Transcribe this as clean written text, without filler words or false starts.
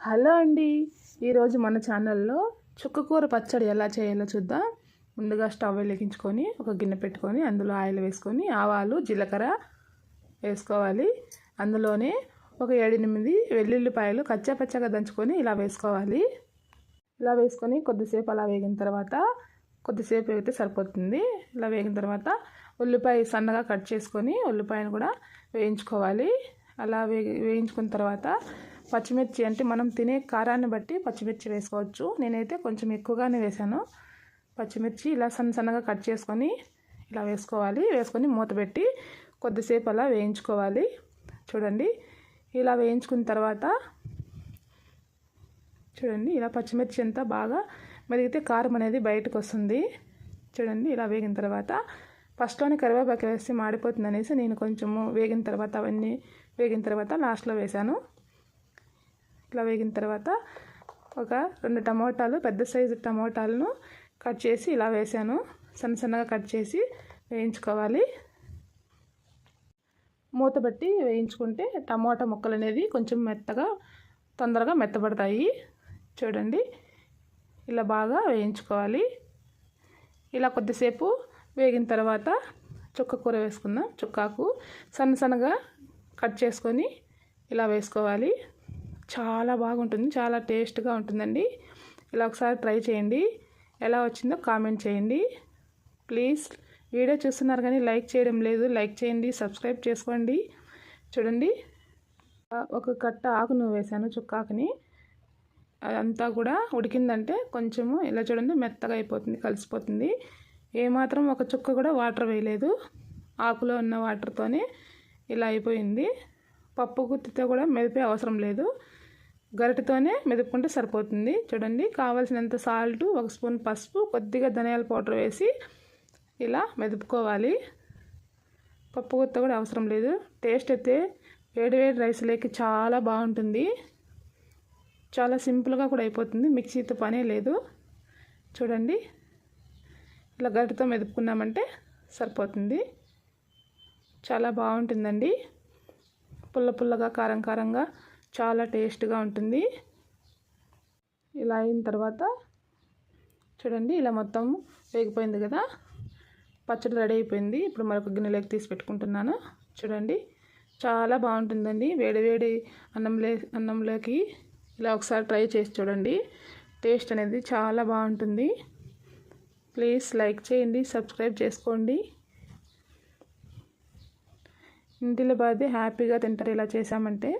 Hello అండి, ఈరోజు మన ఛానల్లో చుక్కకూర పచ్చడి ఎలా చేయాలో చూద్దాం. ముందుగా స్టవ్ వెలిగించుకొని ఒక గిన్నె పెట్టుకొని అందులో ఆయిల్ వేసుకొని ఆవాలు జీలకర్ర వేసుకోవాలి. అందులోనే ఒక 7-8 వెల్లుల్లిపాయలు కచ్చాపచ్చగా దంచుకొని ఇలా వేసుకోవాలి. ఇలా వేసుకొని కొద్దిసేపు అలా వేగిన తర్వాత, కొద్దిసేపు వేగితే సరిపోతుంది. ఇలా వేగిన తర్వాత ఉల్లిపాయ సన్నగా కట్ చేసుకొని ఉల్లిపాయను కూడా వేయించుకోవాలి. అలా వేయించుకున్న తర్వాత పచ్చిమిర్చి, అంటే మనం తినే కారాన్ని బట్టి పచ్చిమిర్చి వేసుకోవచ్చు. నేనైతే కొంచెం ఎక్కువగానే వేసాను. పచ్చిమిర్చి ఇలా సన్నగా కట్ చేసుకొని ఇలా వేసుకోవాలి. వేసుకొని మూత పెట్టి కొద్దిసేపు అలా వేయించుకోవాలి. చూడండి, ఇలా వేయించుకున్న తర్వాత చూడండి, ఇలా పచ్చిమిర్చి అంతా బాగా మరిగితే కారం అనేది బయటకు వస్తుంది. చూడండి, ఇలా వేగిన తర్వాత ఫస్ట్లోనే కరివేపాకు వేస్తే మాడిపోతుంది అనేసి నేను కొంచెము వేగిన తర్వాత అవన్నీ వేగిన తర్వాత లాస్ట్లో వేసాను. ఇలా వేగిన తర్వాత ఒక 2 టమోటాలు, పెద్ద సైజు టమోటాలను కట్ చేసి ఇలా వేసాను. సన్నగా కట్ చేసి వేయించుకోవాలి. మూత పెట్టి వేయించుకుంటే టమోటా ముక్కలు అనేది కొంచెం తొందరగా మెత్తబడతాయి. చూడండి, ఇలా బాగా వేయించుకోవాలి. ఇలా కొద్దిసేపు వేగిన తర్వాత చుక్కకూర వేసుకుందాం. చుక్కాకు సన్నగా కట్ చేసుకొని ఇలా వేసుకోవాలి. చాలా బాగుంటుంది, చాలా టేస్ట్గా ఉంటుందండి. ఇలా ఒకసారి ట్రై చేయండి. ఎలా వచ్చిందో కామెంట్ చేయండి. ప్లీజ్, వీడియో చూస్తున్నారు కానీ లైక్ చేయడం లేదు. లైక్ చేయండి, సబ్స్క్రైబ్ చేసుకోండి. చూడండి, ఒక కట్ట ఆకును వేసాను, చుక్కాకుని. అదంతా కూడా ఉడికిందంటే కొంచెము ఇలా చూడండి మెత్తగా అయిపోతుంది, కలిసిపోతుంది. ఏమాత్రం ఒక చుక్క కూడా వాటర్ వేయలేదు. ఆకులో ఉన్న వాటర్తోనే ఇలా అయిపోయింది. పప్పు గుత్తితో కూడా మెదిపే అవసరం లేదు, గరిటెతోనే మెదుపుకుంటే సరిపోతుంది. చూడండి, కావాల్సినంత సాల్ట్, 1 స్పూన్ పసుపు, కొద్దిగా ధనియాల పౌడర్ వేసి ఇలా మెదుపుకోవాలి. పప్పు గుత్త కూడా అవసరం లేదు. టేస్ట్ అయితే వేడివేడి రైస్లోకి చాలా బాగుంటుంది. చాలా సింపుల్గా కూడా అయిపోతుంది, మిక్సీతో పనే లేదు. చూడండి, ఇలా గరిటెతో మెదుపుకున్నామంటే సరిపోతుంది. చాలా బాగుంటుందండి. పుల్లగా కారంగా చాలా టేస్ట్గా ఉంటుంది. ఇలా అయిన తర్వాత చూడండి, ఇలా మొత్తం వేగిపోయింది కదా, పచ్చడి రెడీ అయిపోయింది. ఇప్పుడు మరొక గిన్నెలోకి తీసి పెట్టుకుంటున్నాను. చూడండి, చాలా బాగుంటుందండి. వేడి అన్నంలోకి ఇలా ఒకసారి ట్రై చేసి చూడండి. టేస్ట్ అనేది చాలా బాగుంటుంది. ప్లీజ్ లైక్ చేయండి, సబ్స్క్రైబ్ చేసుకోండి. ఇంటిలో బాధే హ్యాపీగా తింటారు ఇలా చేసామంటే.